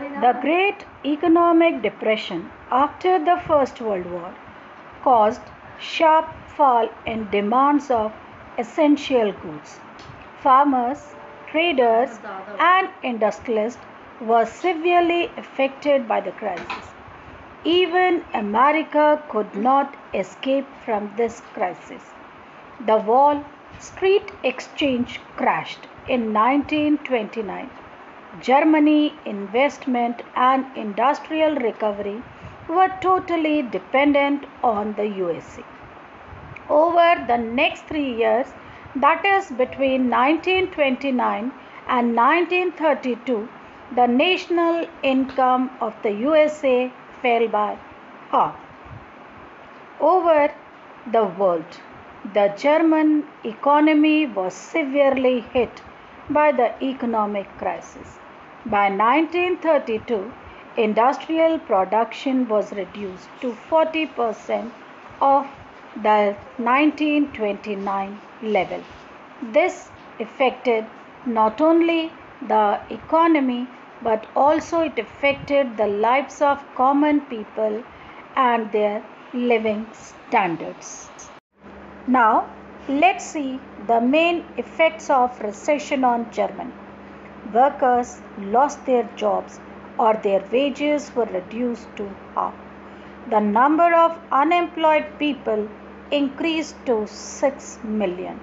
The Great Economic Depression after the First World War caused sharp fall in demands of essential goods. Farmers, traders, and industrialists were severely affected by the crisis. Even America could not escape from this crisis. The Wall Street Exchange crashed in 1929. Germany investment and industrial recovery were totally dependent on the USA. Over the next 3 years, that is between 1929 and 1932, the national income of the USA fell by half. Over the world, the German economy was severely hit by the economic crisis. By 1932, industrial production was reduced to 40% of the 1929 level. This affected not only the economy but also it affected the lives of common people and their living standards. Now, let's see the main effects of recession on Germany. Workers lost their jobs or their wages were reduced to half. The number of unemployed people increased to 6 million.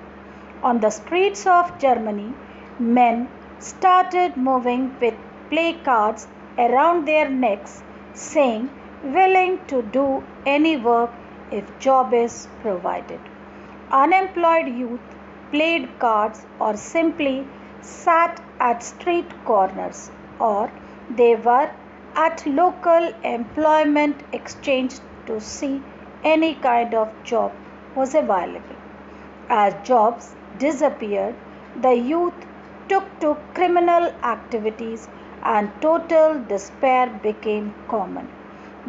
On the streets of Germany, men started moving with placards around their necks saying, "Willing to do any work if job is provided." Unemployed youth played cards or simply sat at street corners, or they were at local employment exchange to see any kind of job was available. As jobs disappeared, the youth took to criminal activities and total despair became common.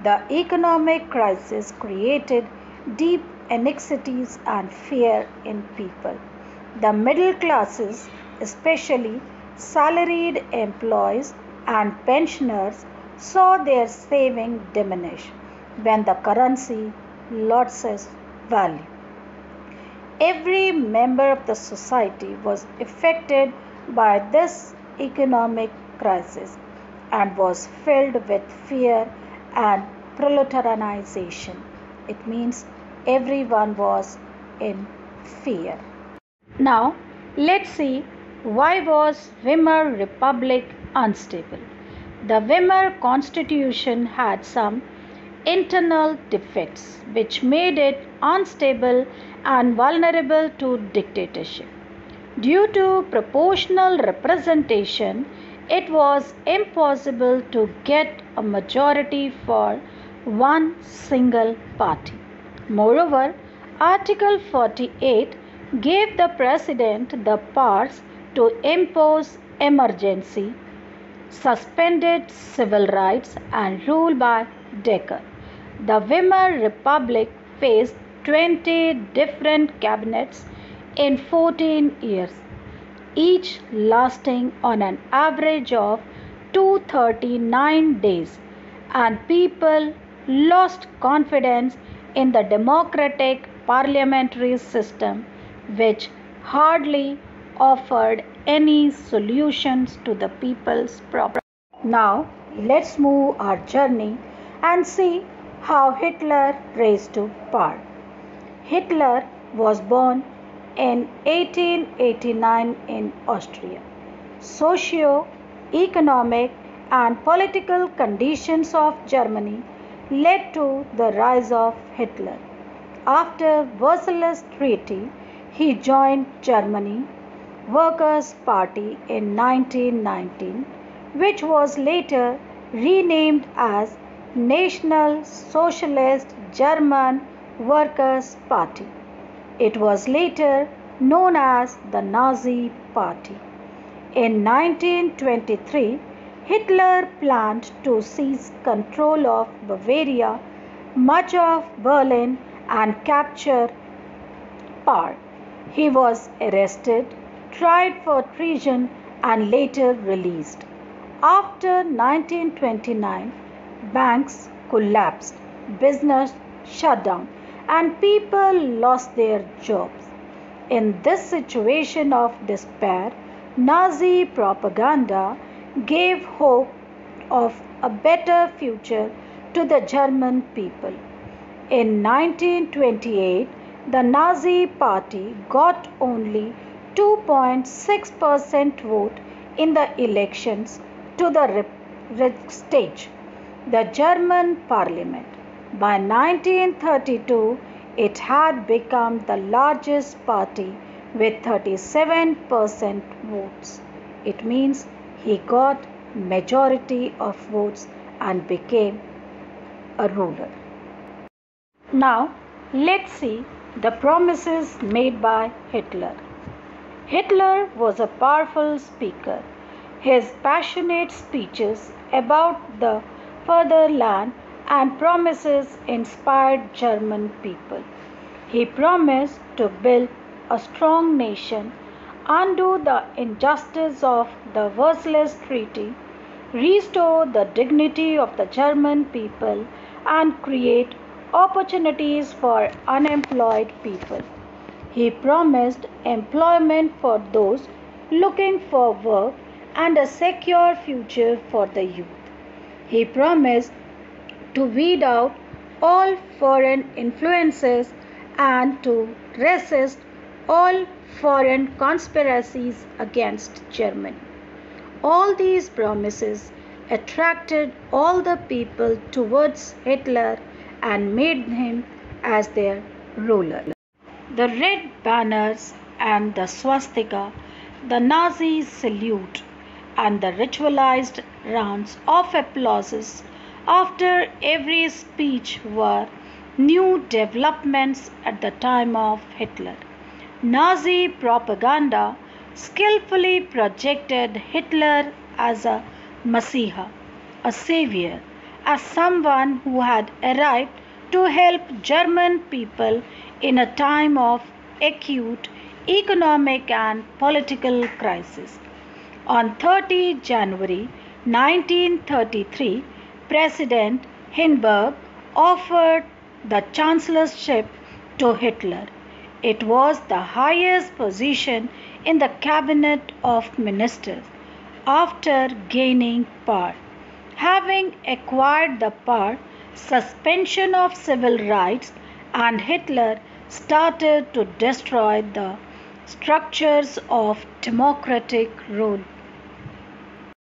The economic crisis created deep anxieties and fear in people. The middle classes, especially salaried employees and pensioners, saw their saving diminish when the currency lost its value. Every member of the society was affected by this economic crisis and was filled with fear and proletarianization. It means everyone was in fear. Now, let's see why was Weimar Republic unstable. The Weimar Constitution had some internal defects which made it unstable and vulnerable to dictatorship. Due to proportional representation, it was impossible to get a majority for one single party. Moreover, Article 48 gave the President the powers to impose emergency, suspended civil rights, and rule by decree. The Weimar Republic faced 20 different cabinets in 14 years, each lasting on an average of 239 days, and people lost confidence in the democratic parliamentary system, which hardly offered any solutions to the people's problems. Now, let's move our journey and see how Hitler rose to power. Hitler was born in 1889 in Austria. Socio-economic and political conditions of Germany led to the rise of Hitler. After Versailles Treaty, he joined Germany Workers' Party in 1919, which was later renamed as National Socialist German Workers' Party. It was later known as the Nazi Party. In 1923, Hitler planned to seize control of Bavaria, much of Berlin, and capture power. He was arrested, tried for treason, and later released. After 1929, banks collapsed, business shut down, and people lost their jobs. In this situation of despair, Nazi propaganda gave hope of a better future to the German people. In 1928, the Nazi Party got only 2.6% vote in the elections to the Reichstag, the German parliament. By 1932, it had become the largest party with 37% votes. It means he got majority of votes and became a ruler. Now, let's see the promises made by Hitler. Hitler was a powerful speaker. His passionate speeches about the fatherland and promises inspired German people. He promised to build a strong nation, undo the injustice of the Versailles Treaty, restore the dignity of the German people, and create opportunities for unemployed people. He promised employment for those looking for work and a secure future for the youth. He promised to weed out all foreign influences and to resist all foreign conspiracies against Germany. All these promises attracted all the people towards Hitler and made him as their ruler. The red banners and the swastika, the Nazi salute, and the ritualized rounds of applauses after every speech were new developments at the time of Hitler. Nazi propaganda skillfully projected Hitler as a Messiah, a savior, as someone who had arrived to help German people in a time of acute economic and political crisis. On 30 January 1933, President Hindenburg offered the chancellorship to Hitler. It was the highest position in the cabinet of ministers after gaining power. Having acquired the power, suspension of civil rights, and Hitler started to destroy the structures of democratic rule.